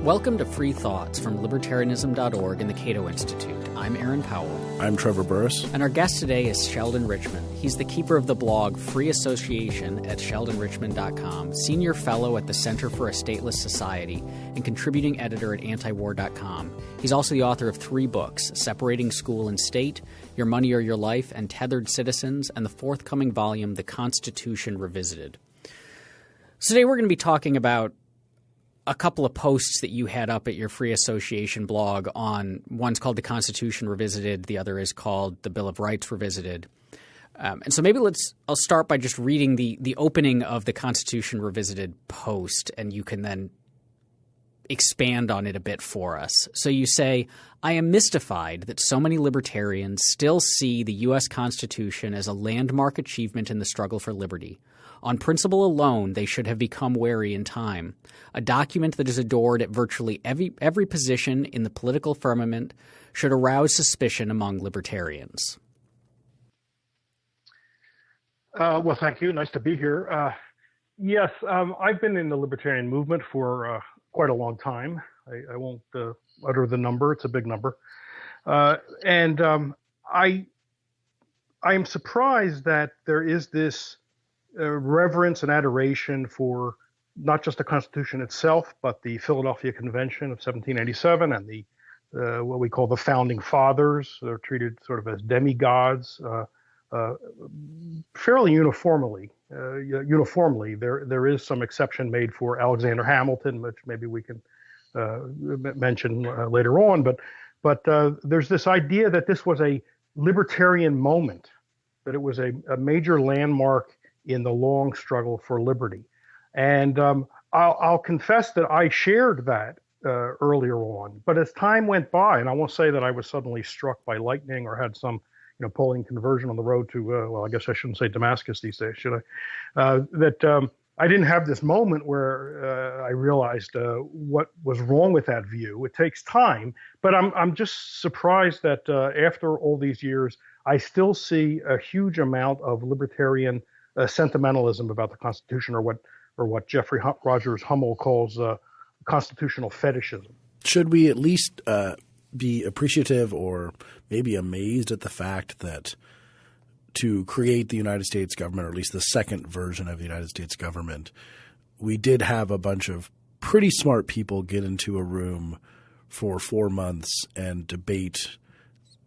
Welcome to Free Thoughts from Libertarianism.org and the Cato Institute. I'm Aaron Powell. I'm Trevor Burrus. And our guest today is Sheldon Richman. He's the keeper of the blog Free Association at sheldonrichman.com, senior fellow at the Center for a Stateless Society, and contributing editor at antiwar.com. He's also the author of 3 books, Separating School and State, Your Money or Your Life, and Tethered Citizens, and the forthcoming volume, The Constitution Revisited. So today we're going to be talking about a couple of posts that you had up at your Free Association blog on. One's called The Constitution Revisited. The other is called The Bill of Rights Revisited. And so maybe I'll start by just reading the opening of the Constitution Revisited post, and you can then expand on it a bit for us. So you say, I am mystified that so many libertarians still see the U.S. Constitution as a landmark achievement in the struggle for liberty. On principle alone, they should have become wary in time. A document that is adored at virtually every position in the political firmament should arouse suspicion among libertarians. Well, thank you. Nice to be here. Yes, I've been in the libertarian movement for quite a long time. I won't utter the number. It's a big number. And I am surprised that there is this reverence and adoration for not just the Constitution itself, but the Philadelphia Convention of 1787 and the what we call the Founding Fathers. They're treated sort of as demigods fairly uniformly. There is some exception made for Alexander Hamilton, which maybe we can mention later on. But there's this idea that this was a libertarian moment, that it was a major landmark in the long struggle for liberty. And I'll confess that I shared that earlier on. But as time went by, and I won't say that I was suddenly struck by lightning or had some Napoleon conversion on the road to, well, I guess I shouldn't say Damascus these days, should I? I didn't have this moment where I realized what was wrong with that view. It takes time, but I'm just surprised that after all these years, I still see a huge amount of libertarian sentimentalism about the Constitution, or what Rogers Hummel calls constitutional fetishism. Should we at least be appreciative or maybe amazed at the fact that to create the United States government, or at least the second version of the United States government, we did have a bunch of pretty smart people get into a room for 4 months and debate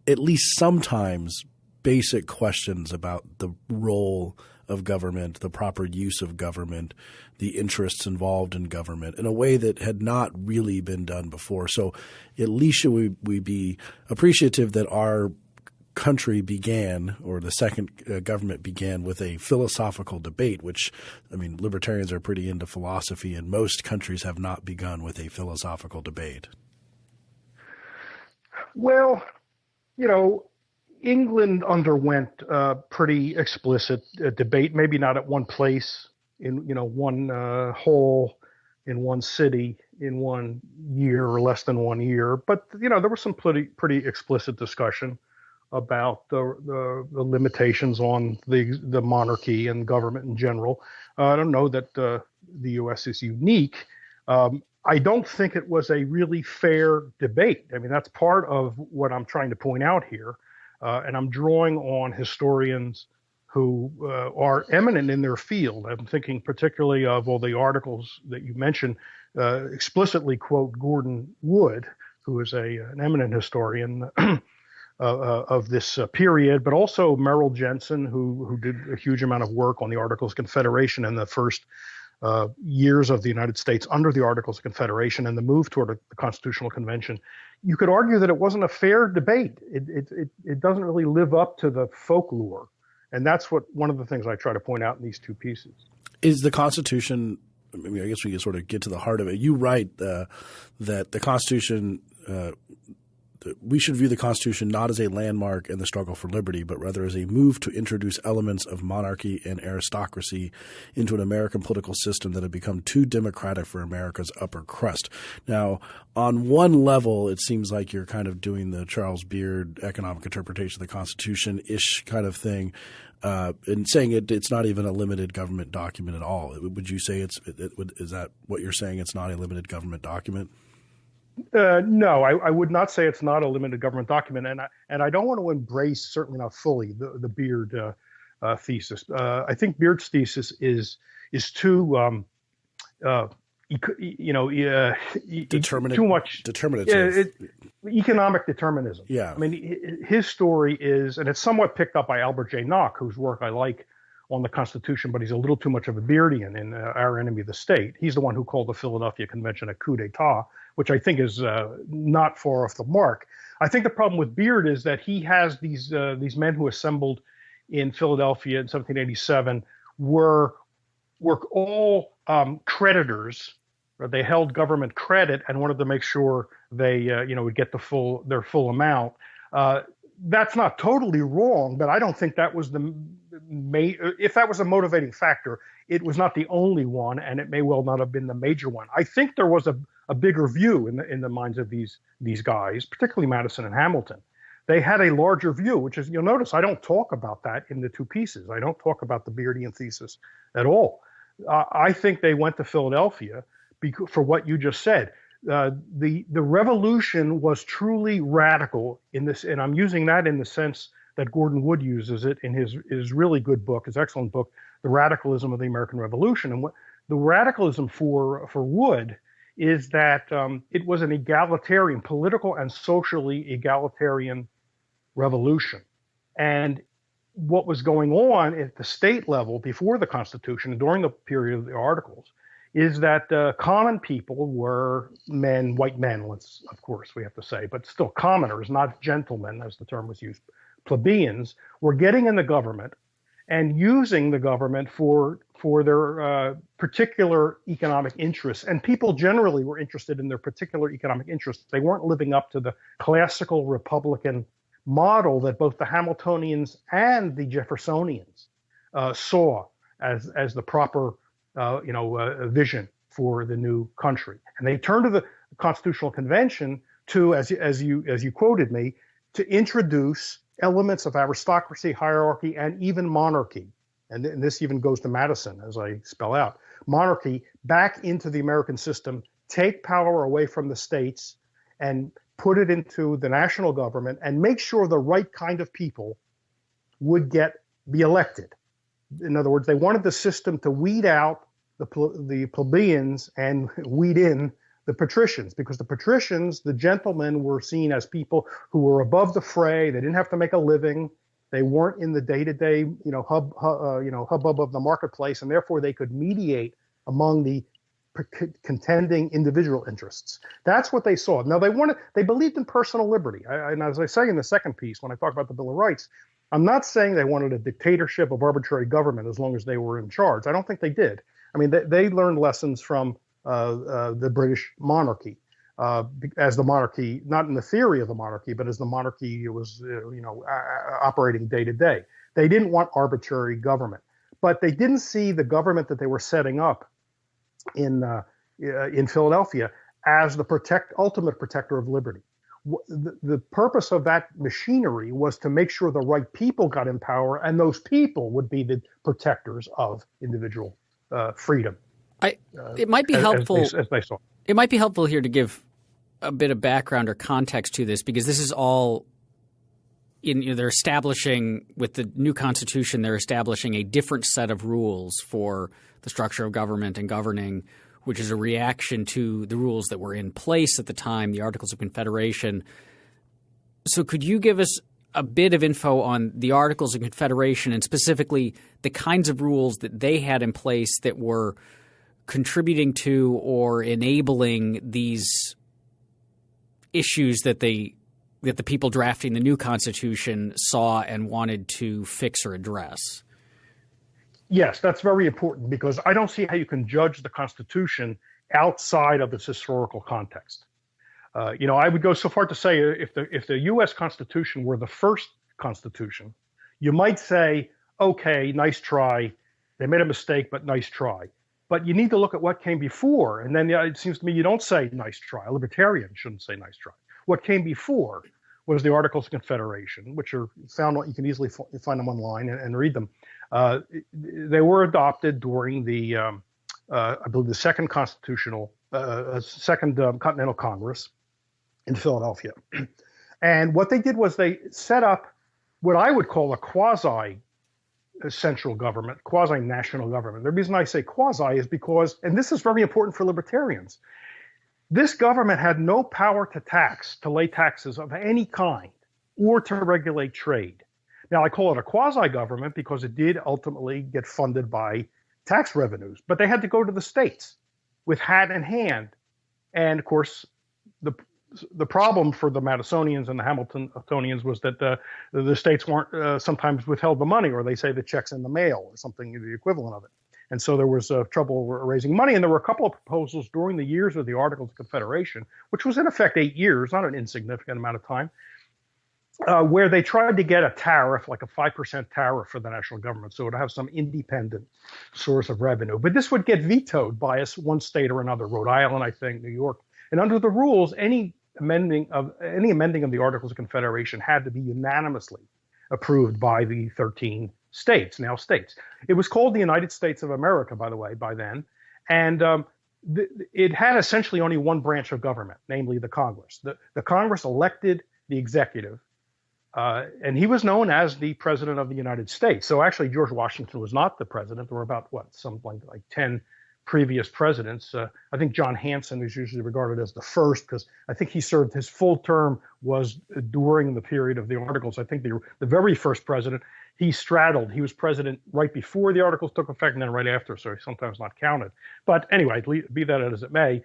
at least sometimes basic questions about the role of government, the proper use of government, the interests involved in government in a way that had not really been done before. So at least should we be appreciative that our country began, or the second government began, with a philosophical debate, which, I mean, libertarians are pretty into philosophy, and most countries have not begun with a philosophical debate. Well, England underwent pretty explicit debate, maybe not at one place, in one hall, in one city, in 1 year or less than 1 year. But there was some pretty explicit discussion about the limitations on the monarchy and government in general. I don't know that the U.S. is unique. I don't think it was a really fair debate. I mean, that's part of what I'm trying to point out here. And I'm drawing on historians who are eminent in their field. I'm thinking particularly of all the articles that you mentioned explicitly quote Gordon Wood, who is an eminent historian of this period, but also Merrill Jensen, who did a huge amount of work on the Articles of Confederation and the first years of the United States under the Articles of Confederation and the move toward the Constitutional Convention. You could argue that it wasn't a fair debate. It doesn't really live up to the folklore. And that's one of the things I try to point out in these two pieces. Is the Constitution, I mean, I guess we can sort of get to the heart of it. You write that the Constitution we should view the Constitution not as a landmark in the struggle for liberty, but rather as a move to introduce elements of monarchy and aristocracy into an American political system that had become too democratic for America's upper crust. Now, on one level, it seems like you're kind of doing the Charles Beard economic interpretation of the Constitution-ish kind of thing, and saying it's not even a limited government document at all. Would you say is that what you're saying? It's not a limited government document? No, I would not say it's not a limited government document, and I don't want to embrace, certainly not fully, the Beard thesis. I think Beard's thesis is too too much determinative. Economic determinism. Yeah. I mean, his story is, and it's somewhat picked up by Albert J. Nock, whose work I like on the Constitution, but he's a little too much of a Beardian in Our Enemy, the State. He's the one who called the Philadelphia Convention a coup d'etat, which I think is not far off the mark. I think the problem with Beard is that he has these men who assembled in Philadelphia in 1787 were all creditors. Or they held government credit and wanted to make sure they would get their full amount. That's not totally wrong, but I don't think that was if that was a motivating factor, it was not the only one, and it may well not have been the major one. I think there was a bigger view in the minds of these guys, particularly Madison and Hamilton. They had a larger view, which is, you'll notice I don't talk about that in the two pieces. I don't talk about the Beardian thesis at all. I think they went to Philadelphia for what you just said. The revolution was truly radical in this, and I'm using that in the sense that Gordon Wood uses it in his really good book, his excellent book, The Radicalism of the American Revolution. And what the radicalism for Wood is that it was an egalitarian, political and socially egalitarian revolution. And what was going on at the state level before the Constitution and during the period of the Articles is that common people were men, white men, of course we have to say, but still commoners, not gentlemen as the term was used, plebeians, were getting in the government and using the government for their particular economic interests. And people generally were interested in their particular economic interests. They weren't living up to the classical Republican model that both the Hamiltonians and the Jeffersonians saw as the proper vision for the new country. And they turned to the Constitutional Convention to, as you quoted me, to introduce elements of aristocracy, hierarchy, and even monarchy. And this even goes to Madison, as I spell out. Monarchy back into the American system, take power away from the states, and put it into the national government, and make sure the right kind of people would be elected. In other words, they wanted the system to weed out the plebeians and weed in the patricians, because the patricians, the gentlemen, were seen as people who were above the fray. They didn't have to make a living. They weren't in the day-to-day, hubbub of the marketplace, and therefore they could mediate among the contending individual interests. That's what they saw. Now they believed in personal liberty. And as I say in the second piece, when I talk about the Bill of Rights, I'm not saying they wanted a dictatorship of arbitrary government as long as they were in charge. I don't think they did. I mean, they learned lessons from the British monarchy, as the monarchy, not in the theory of the monarchy, but as the monarchy was, operating day to day. They didn't want arbitrary government, but they didn't see the government that they were setting up in Philadelphia as the ultimate protector of liberty. The purpose of that machinery was to make sure the right people got in power, and those people would be the protectors of individual freedom. It might be helpful. As they saw. It might be helpful here to give a bit of background or context to this, because this is all they're establishing with the new Constitution. They're establishing a different set of rules for the structure of government and governing, which is a reaction to the rules that were in place at the time, the Articles of Confederation. So could you give us a bit of info on the Articles of Confederation and specifically the kinds of rules that they had in place that were contributing to or enabling these issues that the people drafting the new Constitution saw and wanted to fix or address? Yes, that's very important, because I don't see how you can judge the Constitution outside of its historical context. I would go so far to say if the U.S. Constitution were the first Constitution, you might say, okay, nice try. They made a mistake, but nice try. But you need to look at what came before. And then it seems to me you don't say nice try. A libertarian shouldn't say nice try. What came before was the Articles of Confederation, which are found, you can easily find them online and read them. They were adopted during I believe the Second Continental Congress in Philadelphia. And what they did was they set up what I would call a quasi-central government, quasi-national government. The reason I say quasi is because, and this is very important for libertarians, this government had no power to lay taxes of any kind or to regulate trade. Now, I call it a quasi-government because it did ultimately get funded by tax revenues, but they had to go to the states with hat in hand. And of course, the problem for the Madisonians and the Hamiltonians was that the states weren't sometimes withheld the money, or they say the check's in the mail or something, the equivalent of it. And so there was trouble raising money. And there were a couple of proposals during the years of the Articles of Confederation, which was in effect 8 years, not an insignificant amount of time, where they tried to get a tariff, like a 5% tariff for the national government, so it would have some independent source of revenue. But this would get vetoed by one state or another, Rhode Island, I think, New York. And under the rules, any amending of the Articles of Confederation had to be unanimously approved by the 13 states, now states. It was called the United States of America, by the way, by then. And it had essentially only one branch of government, namely the Congress. The Congress elected the executive, and he was known as the President of the United States. So actually, George Washington was not the president. There were about, something like 10 previous presidents. I think John Hanson is usually regarded as the first because I think he served his full term was during the period of the Articles. I think the very first president, he straddled. He was president right before the Articles took effect and then right after, so he's sometimes not counted. But anyway, be that as it may,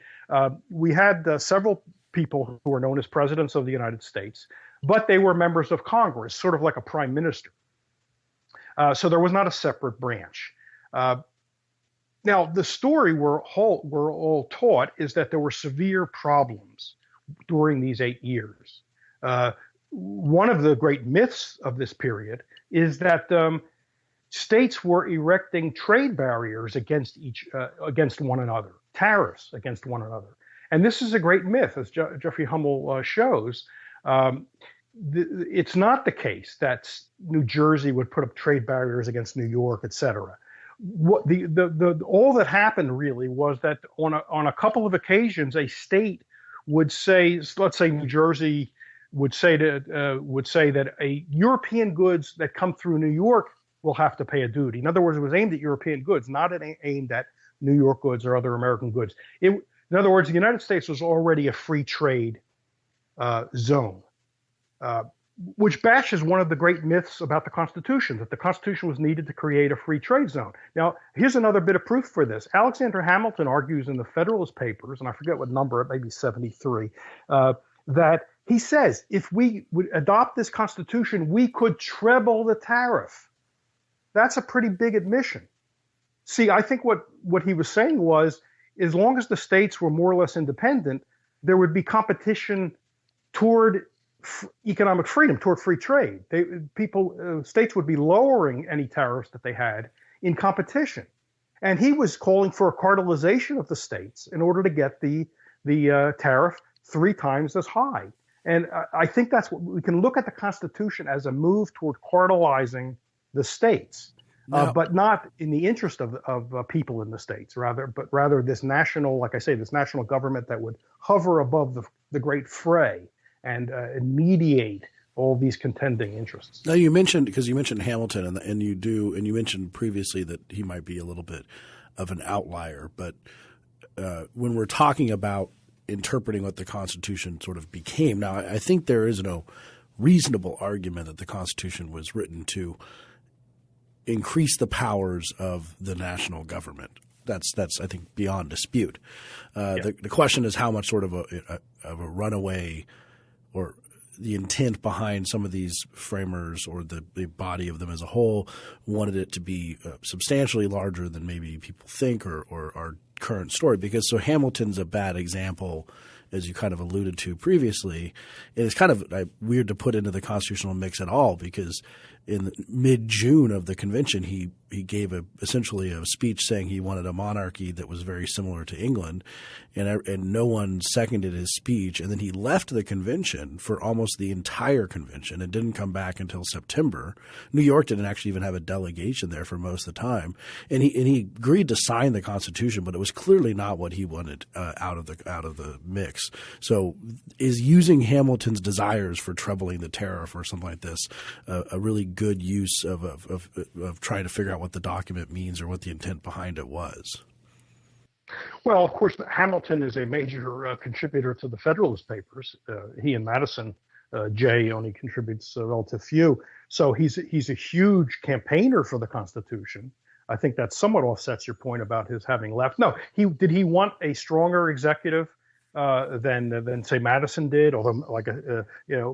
we had several people who were known as presidents of the United States, but they were members of Congress, sort of like a prime minister. So there was not a separate branch. Now, the story we're all taught is that there were severe problems during these 8 years. One of the great myths of this period is that states were erecting trade barriers against one another, tariffs against one another. And this is a great myth, as Jeffrey Hummel shows. It's not the case that New Jersey would put up trade barriers against New York, et cetera. What all that happened really was that on a couple of occasions, a state would say, let's say New Jersey would say that a European goods that come through New York will have to pay a duty. In other words, it was aimed at European goods, not aimed at New York goods or other American goods. In other words, the United States was already a free trade zone. Which bashes one of the great myths about the Constitution, that the Constitution was needed to create a free trade zone. Now, here's another bit of proof for this. Alexander Hamilton argues in the Federalist Papers, and I forget what number, it may be 73, that he says, if we would adopt this Constitution, we could treble the tariff. That's a pretty big admission. See, I think what he was saying was, as long as the states were more or less independent, there would be competition toward economic freedom, toward free trade. States would be lowering any tariffs that they had in competition. And he was calling for a cartelization of the states in order to get the tariff 3 times as high. And I think that's what we can look at the Constitution as a move toward cartelizing the states, but not in the interest of people in the states, rather this national, like I say, this national government that would hover above the great fray and mediate all these contending interests. Now you mentioned Hamilton, and you mentioned previously that he might be a little bit of an outlier, but when we're talking about interpreting what the Constitution sort of became, now I think there is no reasonable argument that the Constitution was written to increase the powers of the national government. That's I think beyond dispute. The question is how much sort of a runaway or the intent behind some of these framers or the body of them as a whole wanted it to be substantially larger than maybe people think or our current story. Because so Hamilton's a bad example, as you kind of alluded to previously. It's kind of weird to put into the constitutional mix at all because in mid-June of the convention, he gave essentially a speech saying he wanted a monarchy that was very similar to England, and no one seconded his speech. And then he left the convention for almost the entire convention and didn't come back until September. New York didn't actually even have a delegation there for most of the time, and he agreed to sign the Constitution, but it was clearly not what he wanted out of the mix. So, is using Hamilton's desires for trebling the tariff or something like this a really good use of trying to figure out what the document means or what the intent behind it was? Well, of course, Hamilton is a major contributor to the Federalist Papers. He and Madison, Jay only contributes a relative few. So he's a huge campaigner for the Constitution. I think that somewhat offsets your point about his having left. No, did he want a stronger executive than say Madison did? Although,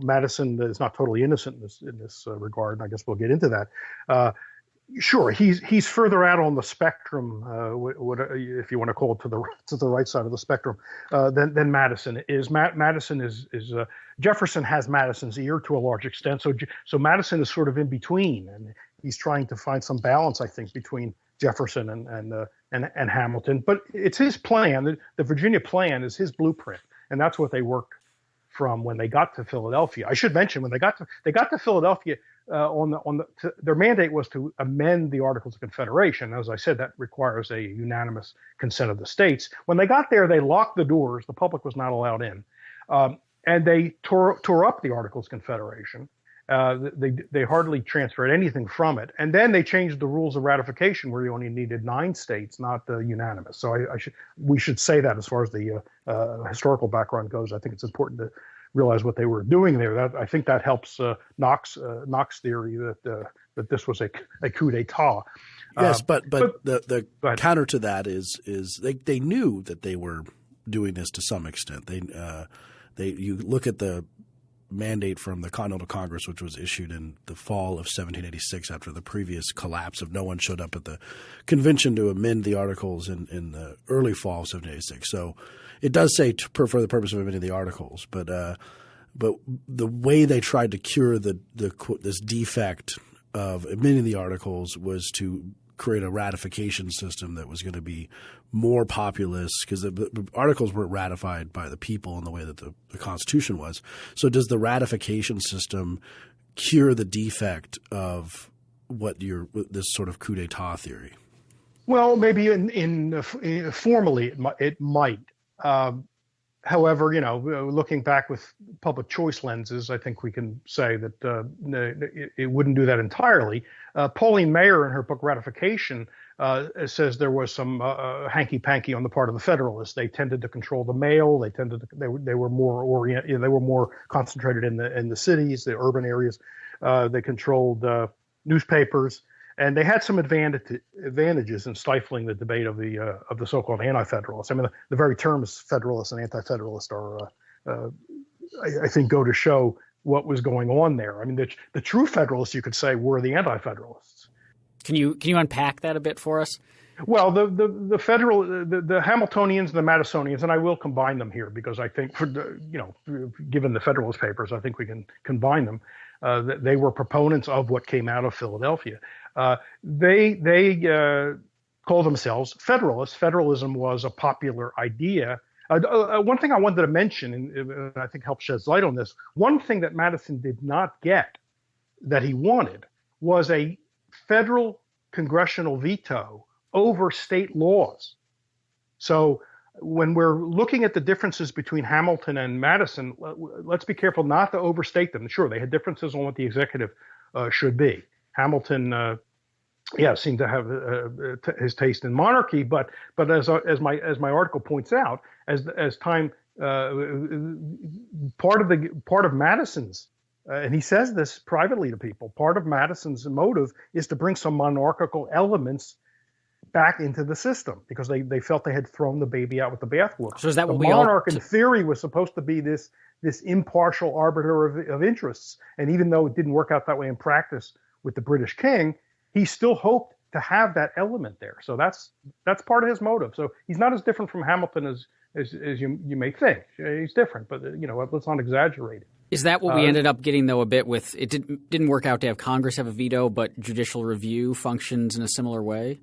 Madison is not totally innocent in this regard, and I guess we'll get into that. Sure, he's further out on the spectrum, if you want to call it to the right side of the spectrum, than Madison is. Madison is Jefferson has Madison's ear to a large extent, so Madison is sort of in between, and he's trying to find some balance, I think, between Jefferson and Hamilton. But it's his plan. The Virginia plan is his blueprint, and that's what they worked from when they got to Philadelphia. I should mention when they got to Philadelphia. Their mandate was to amend the Articles of Confederation. As I said, that requires a unanimous consent of the states. When they got there, they locked the doors. The public was not allowed in, and they tore up the Articles of Confederation. They hardly transferred anything from it, and then they changed the rules of ratification, where you only needed 9 states, not unanimous. So we should say that as far as the historical background goes. I think it's important to realize what they were doing there. I think that helps Knox theory that this was a coup d'état. Yes, but the counter to that is they knew that they were doing this to some extent. You look at the mandate from the Continental Congress, which was issued in the fall of 1786 after the previous collapse of no one showed up at the convention to amend the articles in the early fall of 1786. So it does say for the purpose of amending the articles, but the way they tried to cure this defect of amending the articles was to create a ratification system that was going to be more populist, because the articles weren't ratified by the people in the way that the Constitution was. So does the ratification system cure the defect of this sort of coup d'état theory? Well, maybe formally it might. However, looking back with public choice lenses, I think we can say that it wouldn't do that entirely. Pauline Maier, in her book Ratification, says there was some hanky-panky on the part of the Federalists. They tended to control the mail. They were more concentrated in the cities, the urban areas. They controlled newspapers. And they had some advantages in stifling the debate of the so-called anti-federalists. I mean, the very terms Federalist and anti-federalist are, I think, go to show what was going on there. I mean, the true Federalists, you could say, were the anti-federalists. Can you unpack that a bit for us? Well, the Hamiltonians and the Madisonians, and I will combine them here because I think, given the Federalist Papers, I think we can combine them. They were proponents of what came out of Philadelphia. They call themselves Federalists. Federalism was a popular idea. One thing I wanted to mention, and I think helps shed light on this, one thing that Madison did not get that he wanted was a federal congressional veto over state laws. So when we're looking at the differences between Hamilton and Madison, let's be careful not to overstate them. Sure, they had differences on what the executive should be. Hamilton, seemed to have his taste in monarchy, but as my article points out, as time part of Madison's, and he says this privately to people, part of Madison's motive is to bring some monarchical elements back into the system because they felt they had thrown the baby out with the bathwater. So is that what the monarch in theory was supposed to be this impartial arbiter of interests, and even though it didn't work out that way in practice with the British king, he still hoped to have that element there. So that's part of his motive. So he's not as different from Hamilton as you may think. He's different, but let's not exaggerate it. Is that what we ended up getting, though, a bit with – it didn't work out to have Congress have a veto, but judicial review functions in a similar way?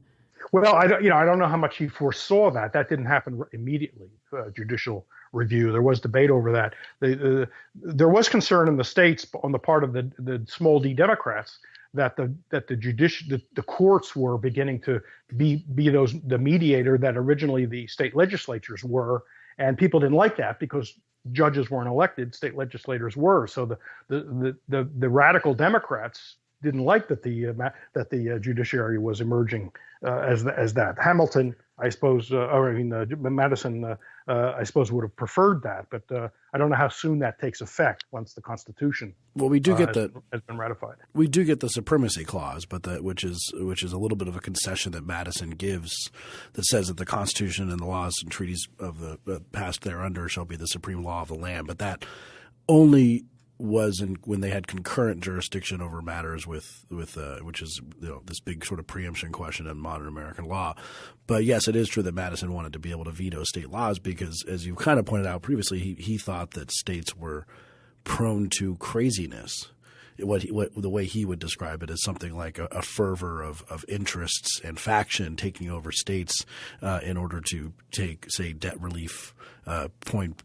Well, I don't know how much he foresaw that. That didn't happen immediately, judicial review. There was debate over that. There was concern in the states on the part of the small d Democrats that the courts were beginning to be the mediator that originally the state legislatures were, and people didn't like that because judges weren't elected, state legislators were. So the radical Democrats didn't like that the judiciary was emerging as that. Hamilton, I suppose, Madison, I suppose would have preferred that, but I don't know how soon that takes effect once the Constitution has been ratified. We do get the supremacy clause, but which is a little bit of a concession that Madison gives that says that the Constitution and the laws and treaties of the passed thereunder shall be the supreme law of the land. But that only was when they had concurrent jurisdiction over matters with which is this big sort of preemption question in modern American law. But yes, it is true that Madison wanted to be able to veto state laws because, as you kind of pointed out previously, he thought that states were prone to craziness. The way he would describe it is something like a fervor of interests and faction taking over states in order to take, say, debt relief, print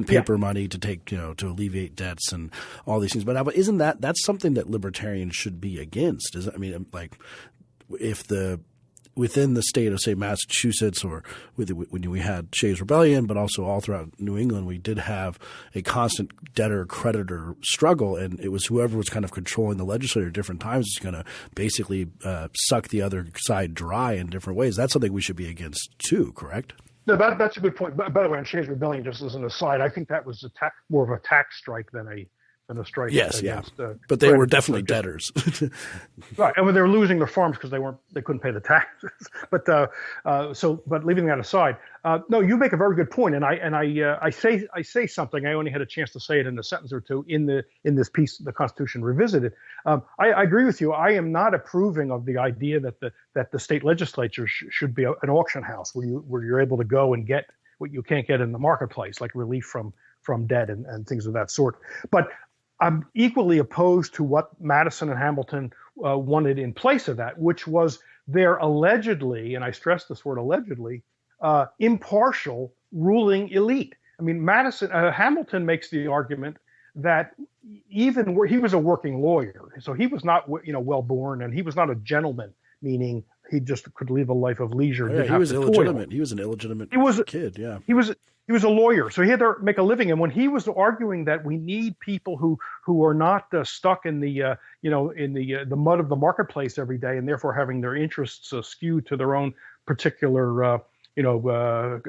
paper money to take, to alleviate debts and all these things. But isn't that's something that libertarians should be against? Within the state of, say, Massachusetts, or when we had Shays' Rebellion, but also all throughout New England, we did have a constant debtor-creditor struggle, and it was whoever was kind of controlling the legislature at different times is going to basically suck the other side dry in different ways. That's something we should be against too, correct? No, that's a good point. By the way, on Shays' Rebellion, just as an aside, I think that was more of a tax strike than a strike. Yes, against, but they were definitely debtors. Right, and when they were losing their farms because they couldn't pay the taxes. But leaving that aside, no, you make a very good point, and I say something. I only had a chance to say it in a sentence or two in this piece, The Constitution Revisited. I agree with you. I am not approving of the idea that the state legislature should be an auction house where you're able to go and get what you can't get in the marketplace, like relief from debt and things of that sort. But I'm equally opposed to what Madison and Hamilton wanted in place of that, which was their allegedly, and I stress this word allegedly, impartial ruling elite. I mean, Hamilton makes the argument that even where he was a working lawyer, so he was not well born, and he was not a gentleman, meaning he just could live a life of leisure. Yeah, he was illegitimate. He was an illegitimate kid. Yeah, he was a lawyer, so he had to make a living. And when he was arguing that we need people who are not stuck in the mud of the marketplace every day, and therefore having their interests skewed to their own particular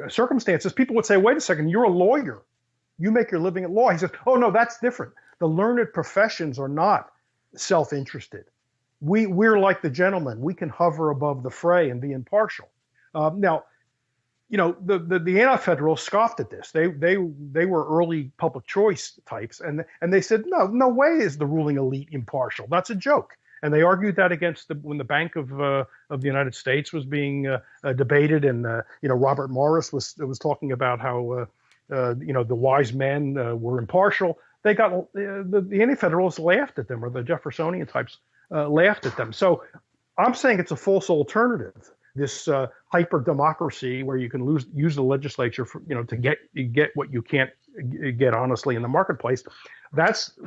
circumstances, people would say, "Wait a second, you're a lawyer. You make your living at law." He says, "Oh no, that's different. The learned professions are not self-interested. We're like the gentleman. We can hover above the fray and be impartial." Now, the anti-federalists scoffed at this. They were early public choice types, and they said, no way is the ruling elite impartial. That's a joke. And they argued that against when the Bank of the United States was being debated, and Robert Morris was talking about how the wise men were impartial. They got the anti-federalists laughed at them, or the Jeffersonian types laughed at them. So I'm saying it's a false alternative. This hyper democracy where you can use the legislature to get what you can't get honestly in the marketplace.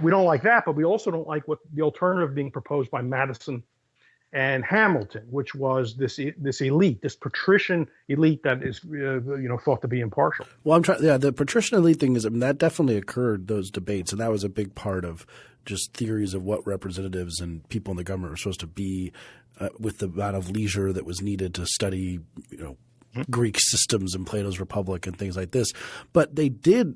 We don't like that, but we also don't like what the alternative being proposed by Madison and Hamilton, which was this elite, this patrician elite that is thought to be impartial. Well, the patrician elite thing that definitely occurred, those debates, and that was a big part of just theories of what representatives and people in the government were supposed to be. With the amount of leisure that was needed to study, Greek systems and Plato's Republic and things like this. But they did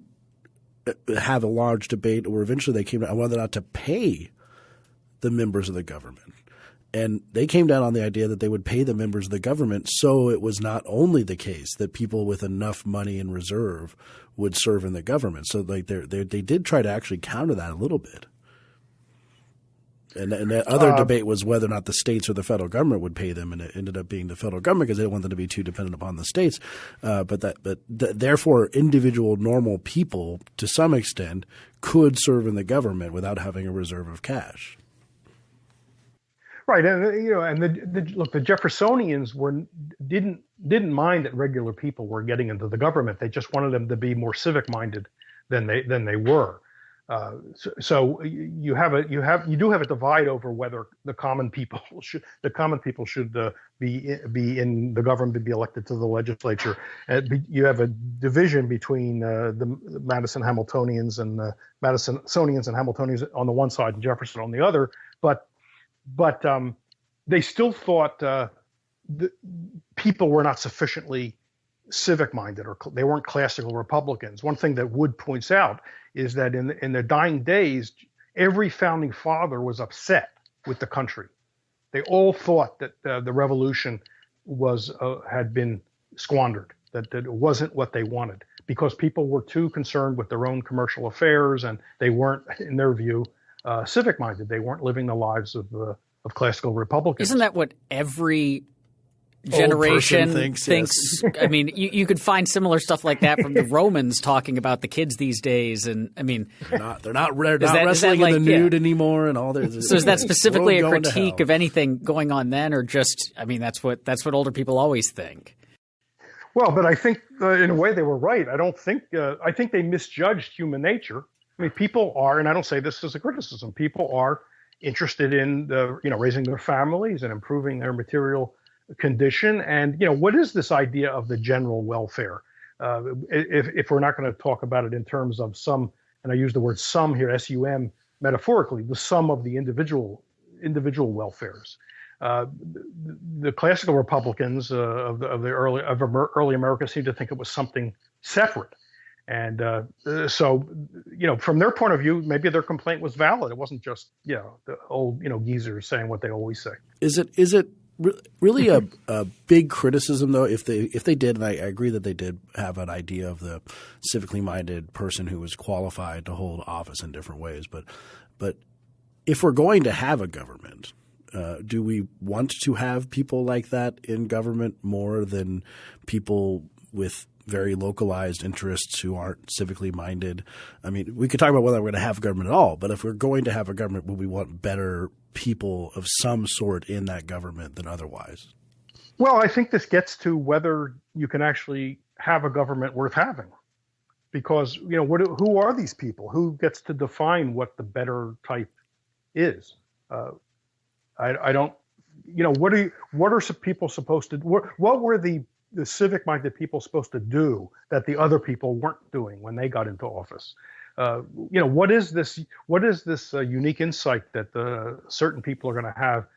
have a large debate where eventually they came down on whether or not to pay the members of the government. And they came down on the idea that they would pay the members of the government so it was not only the case that people with enough money in reserve would serve in the government. So they did try to actually counter that a little bit. And the other debate was whether or not the states or the federal government would pay them, and it ended up being the federal government because they didn't want them to be too dependent upon the states. Therefore, individual normal people, to some extent, could serve in the government without having a reserve of cash. Right, and look, the Jeffersonians didn't mind that regular people were getting into the government. They just wanted them to be more civic minded than they were. So you do have a divide over whether the common people should be in the government, be elected to the legislature. You have a division between the Madison Hamiltonians and the Madisonians and Hamiltonians on the one side and Jefferson on the other, but they still thought the people were not sufficiently civic-minded, or they weren't classical Republicans. One thing that Wood points out is that in their dying days, every founding father was upset with the country. They all thought that the revolution had been squandered, that it wasn't what they wanted, because people were too concerned with their own commercial affairs, and they weren't, in their view, civic-minded. They weren't living the lives of classical Republicans. Isn't that what every generation thinks? Yes. I mean, you could find similar stuff like that from the Romans talking about the kids these days, and I mean, they're not wrestling in the nude anymore, and all this. So is that specifically a critique of anything going on then, or just? I mean, that's what older people always think. Well, but I think in a way they were right. I think they misjudged human nature. I mean, people are, and I don't say this as a criticism. People are interested in raising their families and improving their material condition. And what is this idea of the general welfare? If we're not going to talk about it in terms of some, and I use the word "sum" here, SUM, metaphorically, the sum of the individual welfares. The classical Republicans of early America seem to think it was something separate. And so, from their point of view, maybe their complaint was valid. It wasn't just, the old, geezers saying what they always say. Is it really a big criticism, though, if they did, and I agree that they did have an idea of the civically minded person who was qualified to hold office in different ways. But if we're going to have a government, do we want to have people like that in government more than people with very localized interests who aren't civically minded? I mean, we could talk about whether we're going to have government at all, but if we're going to have a government, will we want better people of some sort in that government than otherwise? Well, I think this gets to whether you can actually have a government worth having, because who are these people? Who gets to define what the better type is? I don't. What are some people supposed to? What were the civic-minded people supposed to do that the other people weren't doing when they got into office? What is this unique insight that certain people are going to have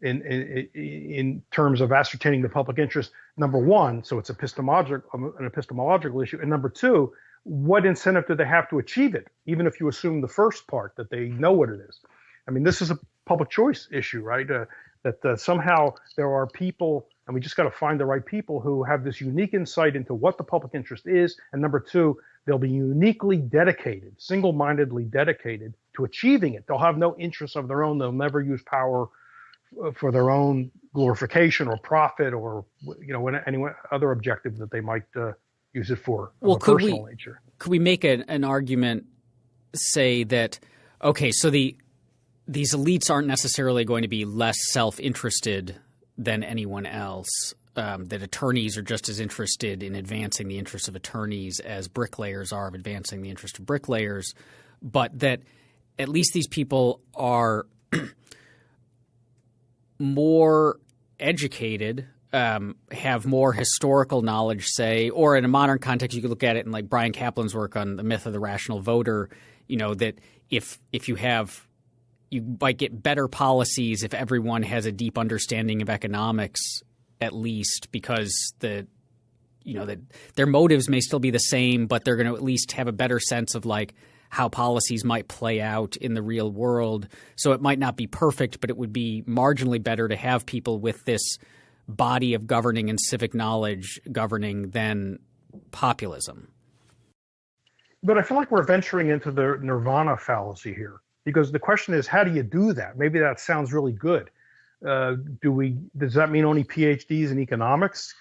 in terms of ascertaining the public interest? Number one, so it's an epistemological issue, and number two, what incentive do they have to achieve it? Even if you assume the first part, that they know what it is. I mean, this is a public choice issue, right? That somehow there are people, and we just got to find the right people who have this unique insight into what the public interest is. And number two, they'll be uniquely dedicated, single-mindedly dedicated to achieving it. They'll have no interests of their own. They'll never use power for their own glorification or profit or any other objective that they might use it for. Well, personal nature. Could we make an argument, say that, okay, so these elites aren't necessarily going to be less self-interested than anyone else, that attorneys are just as interested in advancing the interests of attorneys as bricklayers are of advancing the interest of bricklayers, but that at least these people are more educated, have more historical knowledge, say, or in a modern context, you could look at it in like Brian Kaplan's work on the myth of the rational voter, that if you might get better policies if everyone has a deep understanding of economics, at least, because their motives may still be the same, but they're going to at least have a better sense of like how policies might play out in the real world. So it might not be perfect, but it would be marginally better to have people with this body of governing and civic knowledge governing than populism. But I feel like we're venturing into the nirvana fallacy here. Because the question is, how do you do that? Maybe that sounds really good. Does that mean only PhDs in economics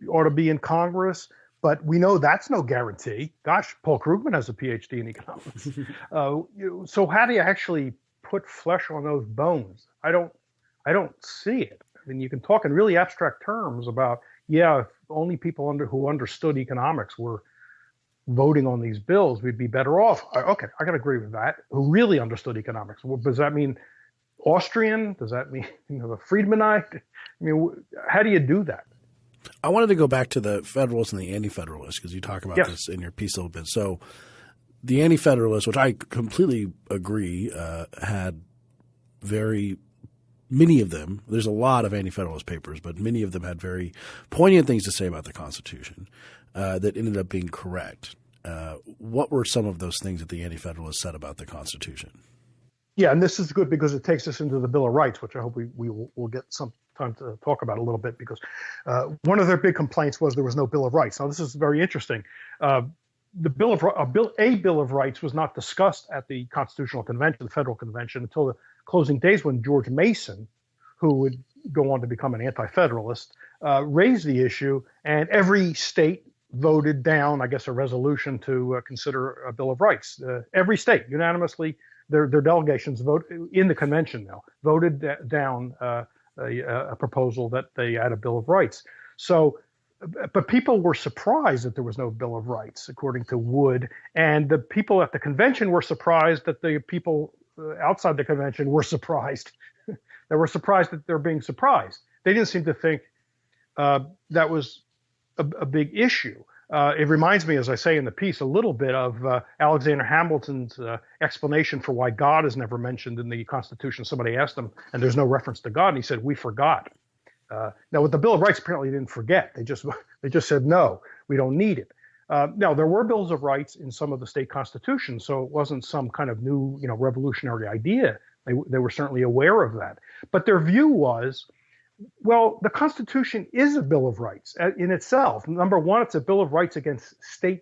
ought to be in Congress? But we know that's no guarantee. Gosh, Paul Krugman has a PhD in economics. So how do you actually put flesh on those bones? I don't see it. I mean, you can talk in really abstract terms about, if only people who understood economics were voting on these bills, we'd be better off. Okay, I can agree with that. Who really understood economics? Well, does that mean Austrian? Does that mean the Friedmanite? I mean, how do you do that? I wanted to go back to the Federalists and the Anti-Federalists because you talk about this in your piece a little bit. So the Anti-Federalists, which I completely agree, had many of them, there's a lot of Anti-Federalist papers, but many of them had very poignant things to say about the Constitution that ended up being correct. What were some of those things that the Anti-Federalists said about the Constitution? Yeah, and this is good because it takes us into the Bill of Rights, which I hope we will get some time to talk about a little bit, because one of their big complaints was there was no Bill of Rights. Now, this is very interesting. A Bill of Rights was not discussed at the Constitutional Convention, the Federal Convention, until the closing days, when George Mason, who would go on to become an anti-federalist, raised the issue, and every state voted down, I guess, a resolution to consider a Bill of Rights. Every state unanimously, their delegations vote in the convention now voted down a proposal that they had a Bill of Rights. So, but people were surprised that there was no Bill of Rights, according to Wood, and the people at the convention were surprised that the people outside the convention were surprised. They were surprised that they're being surprised. They didn't seem to think that was a big issue. It reminds me, as I say in the piece, a little bit of Alexander Hamilton's explanation for why God is never mentioned in the Constitution. Somebody asked him, and there's no reference to God, and he said, "We forgot." Now, with the Bill of Rights, apparently they didn't forget. They just said, "No, we don't need it." Now, there were bills of rights in some of the state constitutions, so it wasn't some kind of new, revolutionary idea. They were certainly aware of that. But their view was, well, the Constitution is a Bill of Rights in itself. Number one, it's a Bill of Rights against the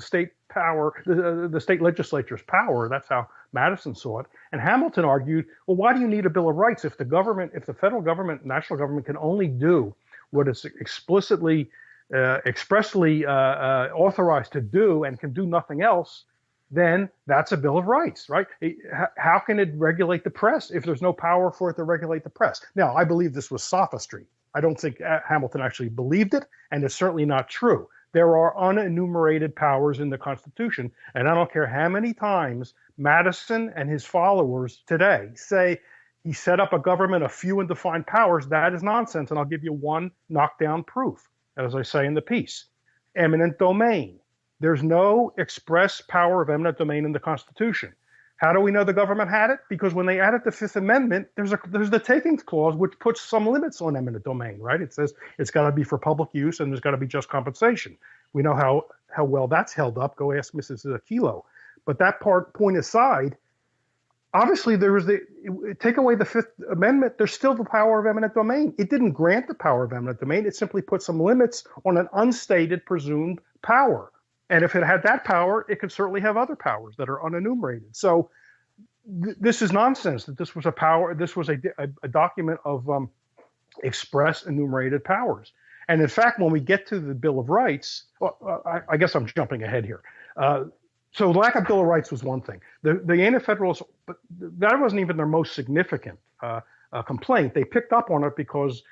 state power, the state legislature's power. That's how Madison saw it. And Hamilton argued, well, why do you need a Bill of Rights if the federal government, national government can only do what it's expressly authorized to do and can do nothing else? Then that's a Bill of Rights, right? How can it regulate the press if there's no power for it to regulate the press? Now, I believe this was sophistry. I don't think Hamilton actually believed it, and it's certainly not true. There are unenumerated powers in the Constitution, and I don't care how many times Madison and his followers today say he set up a government of few and defined powers. That is nonsense, and I'll give you one knockdown proof, as I say in the piece. Eminent domain. There's no express power of eminent domain in the Constitution. How do we know the government had it? Because when they added the Fifth Amendment, there's the takings clause, which puts some limits on eminent domain, right? It says it's got to be for public use and there's got to be just compensation. We know how well that's held up. Go ask Mrs. Aquilo. But that point aside, obviously take away the Fifth Amendment, there's still the power of eminent domain. It didn't grant the power of eminent domain. It simply put some limits on an unstated presumed power. And if it had that power, it could certainly have other powers that are unenumerated. So this is nonsense that this was a power. This was a document of express enumerated powers. And in fact, when we get to the Bill of Rights, I guess I'm jumping ahead here. So lack of Bill of Rights was one thing. The Anti-Federalists, but that wasn't even their most significant complaint. They picked up on it because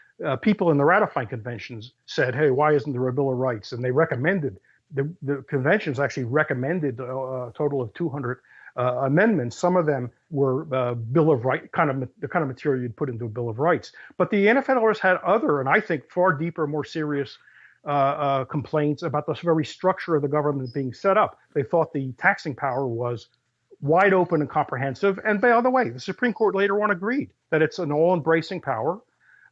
people in the ratifying conventions said, "Hey, why isn't there a Bill of Rights?" And they recommended. The conventions actually recommended a total of 200 amendments. Some of them were Bill of Rights, the kind of material you'd put into a Bill of Rights. But the Anti-Federalists had other, and I think far deeper, more serious complaints about the very structure of the government being set up. They thought the taxing power was wide open and comprehensive. And by the way, the Supreme Court later on agreed that it's an all-embracing power.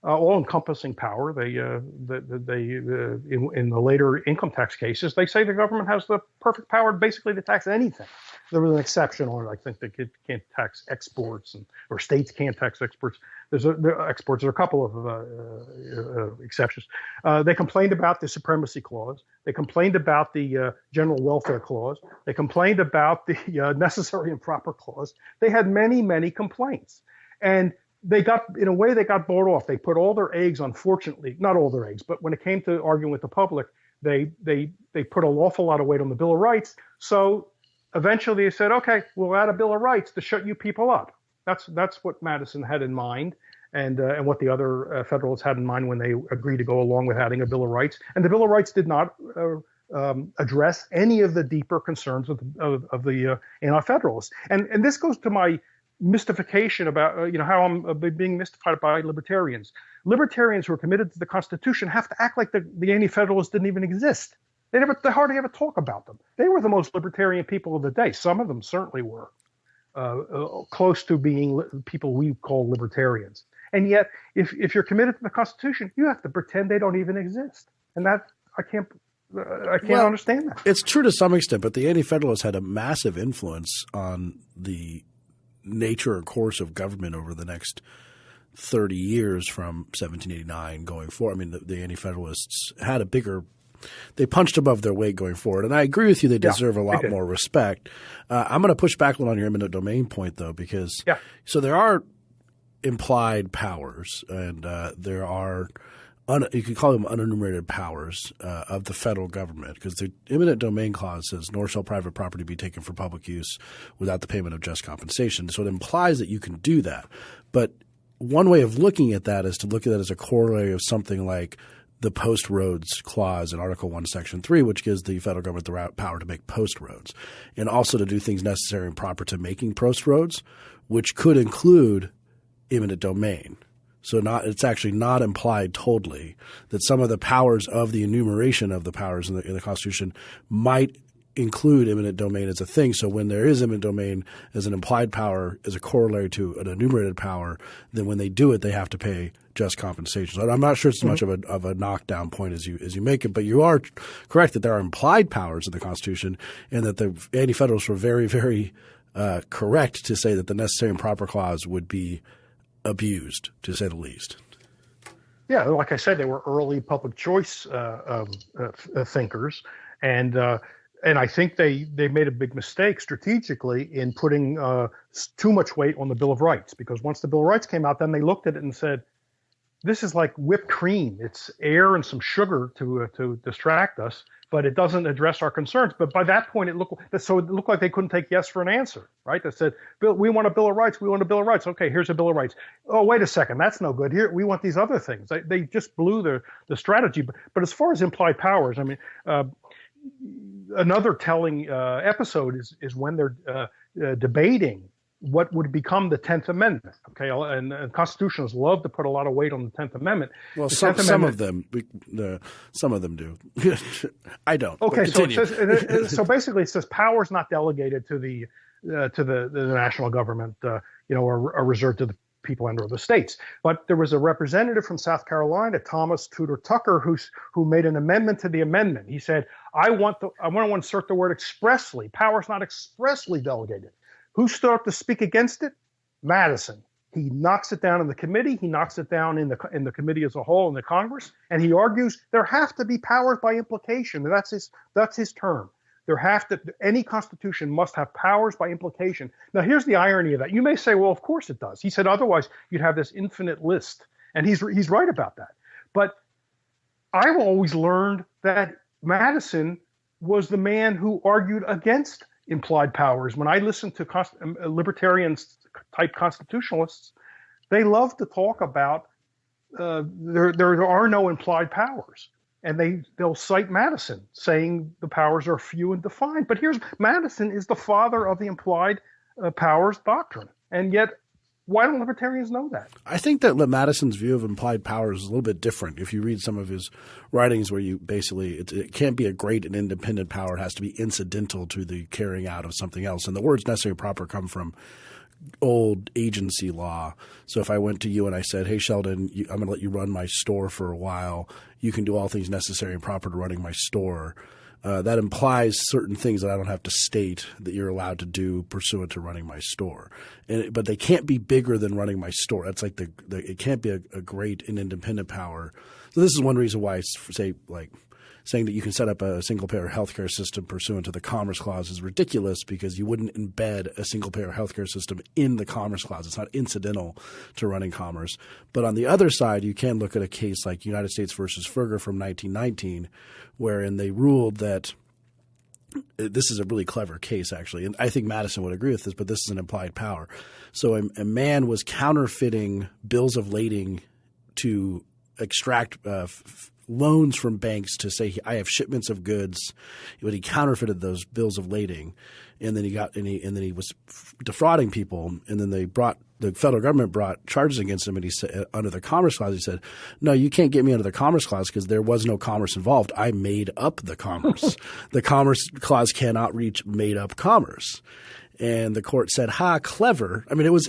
all-encompassing power. In the later income tax cases, they say the government has the perfect power basically to tax anything. There was an exception on it. I think they can't tax exports, or states can't tax exports. There are a couple of exceptions. They complained about the Supremacy Clause. They complained about the General Welfare Clause. They complained about the Necessary and Proper Clause. They had many, many complaints. And they got bought off. They put all their eggs, unfortunately, not all their eggs, but when it came to arguing with the public, they put an awful lot of weight on the Bill of Rights. So eventually they said, okay, we'll add a Bill of Rights to shut you people up. That's what Madison had in mind, and what the other Federalists had in mind when they agreed to go along with adding a Bill of Rights. And the Bill of Rights did not address any of the deeper concerns of the Anti-Federalists. And this goes to my mystification about how I'm being mystified by libertarians. Libertarians who are committed to the Constitution have to act like the Anti-Federalists didn't even exist. They hardly ever talk about them. They were the most libertarian people of the day. Some of them certainly were close to being people we call libertarians. And yet, if you're committed to the Constitution, you have to pretend they don't even exist. And that I can't understand that. It's true to some extent, but the Anti-Federalists had a massive influence on the nature or course of government over the next 30 years from 1789 going forward. I mean, the Anti-Federalists had they punched above their weight going forward. And I agree with you, they deserve a lot more respect. I'm going to push back on your eminent domain point, though, because so there are implied powers, and there are you can call them unenumerated powers of the federal government, because the eminent domain clause says, nor shall private property be taken for public use without the payment of just compensation. So it implies that you can do that. But one way of looking at that is to look at that as a corollary of something like the post roads clause in Article 1, Section 3, which gives the federal government the power to make post roads, and also to do things necessary and proper to making post roads, which could include eminent domain. So it's actually not implied totally that some of the powers of the enumeration of the powers in the Constitution might include eminent domain as a thing. So when there is eminent domain as an implied power as a corollary to an enumerated power, then when they do it, they have to pay just compensation. So I'm not sure it's as much of a knockdown point as you make it, but you are correct that there are implied powers in the Constitution, and that the Anti-Federalists were very, very correct to say that the necessary and proper clause would be abused, to say the least. Yeah, like I said, they were early public choice thinkers, and I think they made a big mistake strategically in putting too much weight on the Bill of Rights, because once the Bill of Rights came out, then they looked at it and said, this is like whipped cream. It's air and some sugar to distract us, but it doesn't address our concerns. But by that point, it looked like they couldn't take yes for an answer, right? They said, Bill, we want a Bill of Rights. We want a Bill of Rights. Okay, here's a Bill of Rights. Oh, wait a second. That's no good. Here, we want these other things. They just blew the strategy. But as far as implied powers, I mean, another telling episode is when they're debating what would become the 10th Amendment. Okay, and constitutionalists love to put a lot of weight on the 10th Amendment. Well, some of them do. I don't. Okay, so basically it says powers not delegated to the national government, are reserved to the people and or the states. But there was a representative from South Carolina, Thomas Tudor Tucker, who made an amendment to the amendment. He said, I want to insert the word expressly. Powers not expressly delegated. Who stood up to speak against it? Madison. He knocks it down in the committee. He knocks it down in the committee as a whole in the Congress, and he argues there have to be powers by implication. That's his term. Any constitution must have powers by implication. Now, here's the irony of that. You may say, well, of course it does. He said otherwise you'd have this infinite list, and he's right about that. But I've always learned that Madison was the man who argued against implied powers. When I listen to libertarians type constitutionalists, they love to talk about there are no implied powers, and they'll cite Madison saying the powers are few and defined. But Madison is the father of the implied powers doctrine, and yet why don't libertarians know that? I think that Madison's view of implied powers is a little bit different. If you read some of his writings where you basically it can't be a great and independent power, it has to be incidental to the carrying out of something else. And the words necessary and proper come from old agency law. So if I went to you and I said, hey, Sheldon, I'm going to let you run my store for a while. You can do all things necessary and proper to running my store. That implies certain things that I don't have to state that you're allowed to do pursuant to running my store. But they can't be bigger than running my store. That's like it can't be a great and independent power. So this is one reason why I say saying that you can set up a single-payer healthcare system pursuant to the Commerce Clause is ridiculous because you wouldn't embed a single-payer healthcare system in the Commerce Clause. It's not incidental to running commerce. But on the other side, you can look at a case like United States versus Furger from 1919, wherein they ruled that this is a really clever case, actually, and I think Madison would agree with this, but this is an implied power. So a man was counterfeiting bills of lading to extract loans from banks to say I have shipments of goods, but he counterfeited those bills of lading, and then he was defrauding people, and then the federal government brought charges against him, and he said under the Commerce Clause, he said, no, you can't get me under the Commerce Clause because there was no commerce involved. I made up the commerce. The Commerce Clause cannot reach made up commerce. And the court said, "Ha, clever." I mean, it was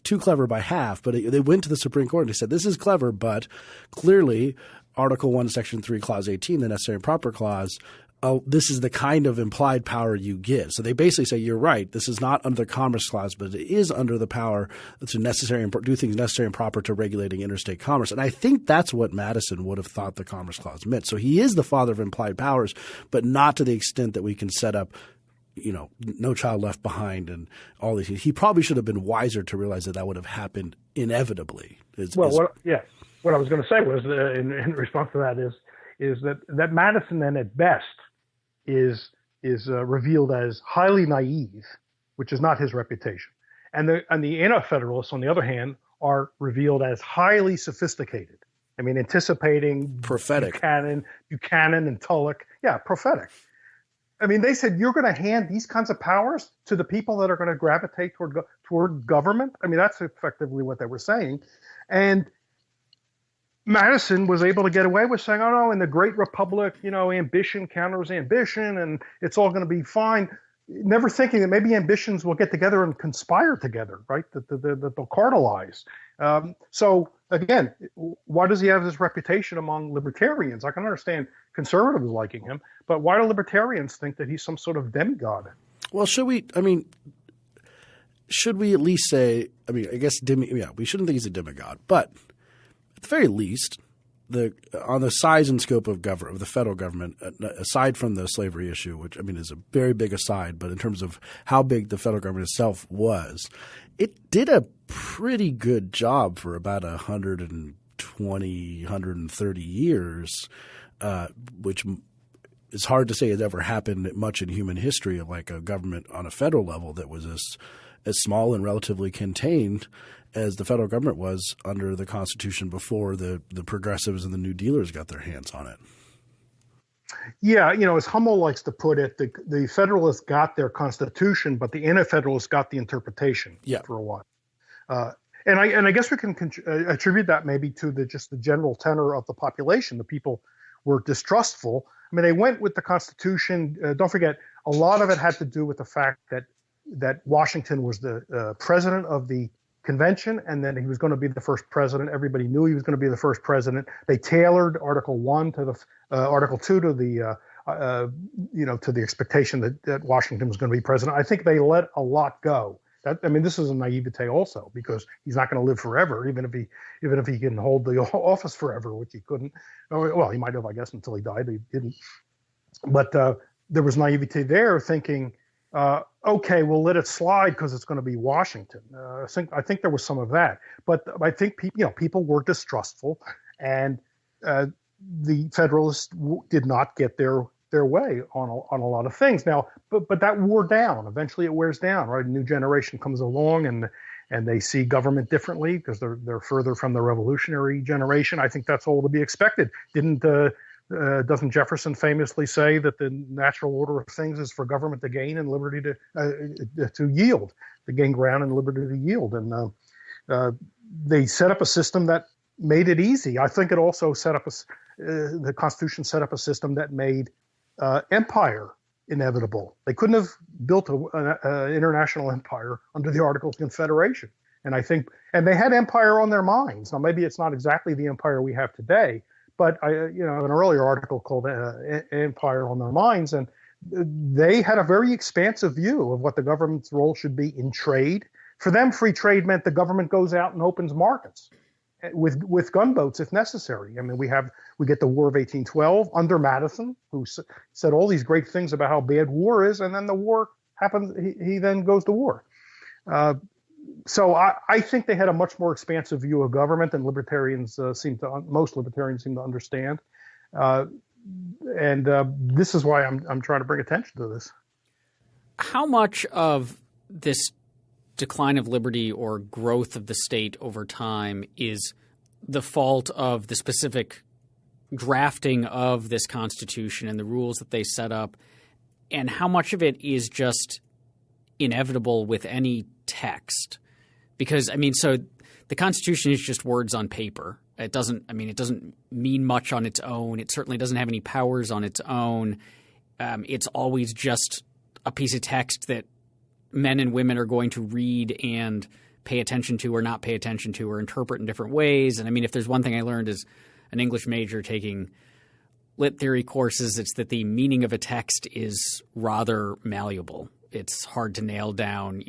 too clever by half. But they went to the Supreme Court and they said, "This is clever, but clearly, Article 1, Section 3, Clause 18, the necessary and proper clause. This is the kind of implied power you get." So they basically say, "You're right. This is not under the Commerce Clause, but it is under the power to do things necessary and proper to regulating interstate commerce." And I think that's what Madison would have thought the Commerce Clause meant. So he is the father of implied powers, but not to the extent that we can set up, No Child Left Behind and all these things. He probably should have been wiser to realize that would have happened inevitably. What I was going to say was in response to that is that Madison then at best is revealed as highly naive, which is not his reputation, and the Anti-Federalists on the other hand are revealed as highly sophisticated. I mean, anticipating prophetic Buchanan and Tulloch, prophetic. I mean, they said you're going to hand these kinds of powers to the people that are going to gravitate toward government. I mean, that's effectively what they were saying. And Madison was able to get away with saying, "Oh no, in the Great Republic, ambition counters ambition, and it's all going to be fine." Never thinking that maybe ambitions will get together and conspire together, right? That they'll cartelize. So again, why does he have this reputation among libertarians? I can understand conservatives liking him, but why do libertarians think that he's some sort of demigod? Well, should we at least say, I guess we shouldn't think he's a demigod, but at the very least, on the size and scope of the federal government, aside from the slavery issue, which is a very big aside, but in terms of how big the federal government itself was, it did a pretty good job for about 120, 130 years, which is hard to say has ever happened much in human history of like a government on a federal level that was as small and relatively contained as the federal government was under the Constitution before the progressives and the New Dealers got their hands on it. Yeah, as Hummel likes to put it, the Federalists got their Constitution, but the Anti-Federalists got the interpretation for a while. And I guess we can attribute that maybe to the general tenor of the population. The people were distrustful. They went with the Constitution. Don't forget, a lot of it had to do with the fact that Washington was the president of the convention, and then he was going to be the first president. Everybody knew he was going to be the first president. They tailored Article 1 to Article 2 to the to the expectation that Washington was going to be president. I think they let a lot go. This is a naivete also, because he's not going to live forever, even if he can hold the office forever, which he couldn't. Well, he might have, I guess, until he died. He didn't. But there was naivete there, thinking, okay, we'll let it slide because it's going to be Washington. I think there was some of that, but I think people were distrustful, and the Federalists did not get their way on a lot of things. Now, but that wore down. Eventually, it wears down. Right, a new generation comes along, and they see government differently because they're further from the revolutionary generation. I think that's all to be expected. Doesn't Jefferson famously say that the natural order of things is for government to gain and liberty to yield, to gain ground and liberty to yield? And they set up a system that made it easy. I think it also set up the Constitution set up a system that made empire inevitable. They couldn't have built an international empire under the Articles of Confederation. And they had empire on their minds. Now, maybe it's not exactly the empire we have today, but an earlier article called Empire on Their Minds, and they had a very expansive view of what the government's role should be in trade. For them, free trade meant the government goes out and opens markets with gunboats if necessary. I mean, we get the War of 1812 under Madison, who said all these great things about how bad war is, and then the war happens. He then goes to war. So I think they had a much more expansive view of government than most libertarians seem to understand. And this is why I'm trying to bring attention to this. How much of this decline of liberty or growth of the state over time is the fault of the specific drafting of this Constitution and the rules that they set up, and how much of it is just inevitable with any text? Because, so the Constitution is just words on paper. It doesn't mean much on its own. It certainly doesn't have any powers on its own. It's always just a piece of text that men and women are going to read and pay attention to or not pay attention to or interpret in different ways. And if there's one thing I learned as an English major taking lit theory courses, it's that the meaning of a text is rather malleable. It's hard to nail down.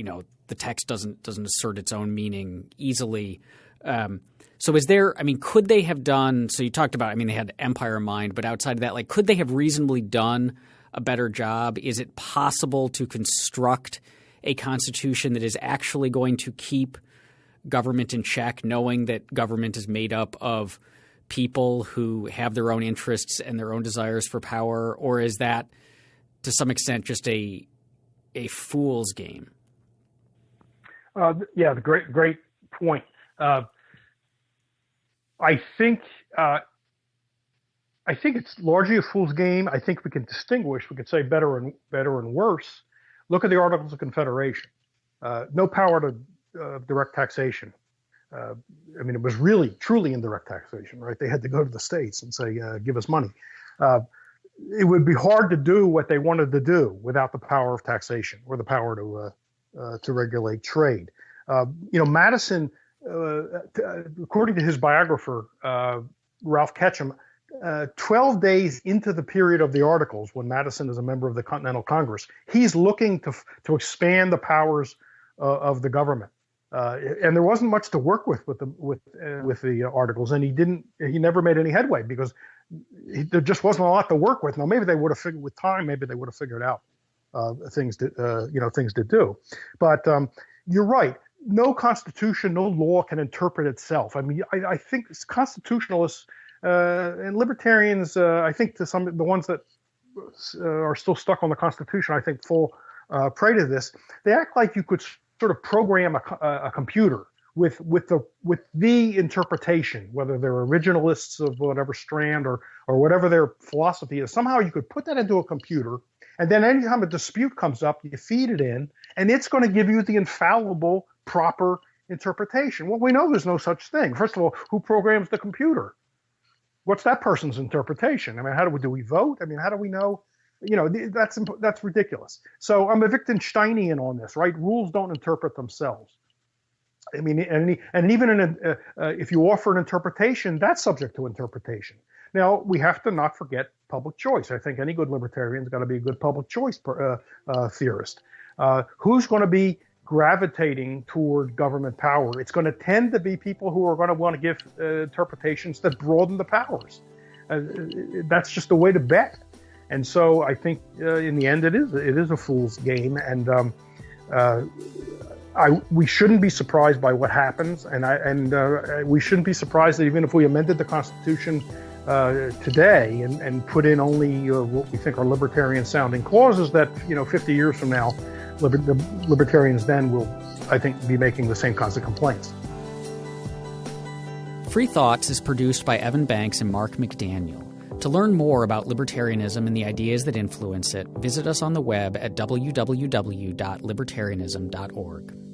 The text doesn't assert its own meaning easily. So is there – could they have done – so you talked about they had empire in mind, but outside of that, could they have reasonably done a better job? Is it possible to construct a constitution that is actually going to keep government in check, knowing that government is made up of people who have their own interests and their own desires for power? Or is that to some extent just a fool's game? Great point. I think it's largely a fool's game. I think we can distinguish. We could say better and worse. Look at the Articles of Confederation. No power to direct taxation. It was really, truly indirect taxation, right? They had to go to the states and say, give us money. It would be hard to do what they wanted to do without the power of taxation or the power to regulate trade. Madison, according to his biographer, Ralph Ketchum, 12 days into the period of the Articles, when Madison is a member of the Continental Congress, he's looking to expand the powers of the government, and there wasn't much to work with the Articles, and he never made any headway because there just wasn't a lot to work with. Now maybe they would have figured with time, maybe they would have figured out things to do, but you're right. No constitution, no law can interpret itself. I think constitutionalists and libertarians, I think to some the ones that are still stuck on the Constitution, I think fall prey to this. They act like you could sort of program a computer with the interpretation, whether they're originalists of whatever strand or whatever their philosophy is. Somehow you could put that into a computer, and then anytime a dispute comes up, you feed it in, and it's going to give you the infallible, proper interpretation. Well, we know there's no such thing. First of all, who programs the computer? What's that person's interpretation? How do we vote? How do we know? That's ridiculous. So I'm a Wittgensteinian on this, right? Rules don't interpret themselves. And even if you offer an interpretation, that's subject to interpretation. Now, we have to not forget public choice. I think any good libertarian's got to be a good public choice theorist. Who's going to be gravitating toward government power? It's going to tend to be people who are going to want to give interpretations that broaden the powers. That's just the way to bet. And so I think in the end it is a fool's game, and we shouldn't be surprised by what happens, and we shouldn't be surprised that even if we amended the Constitution today and put in only what we think are libertarian-sounding clauses, that 50 years from now, the libertarians then will, I think, be making the same kinds of complaints. Free Thoughts is produced by Evan Banks and Mark McDaniel. To learn more about libertarianism and the ideas that influence it, visit us on the web at www.libertarianism.org.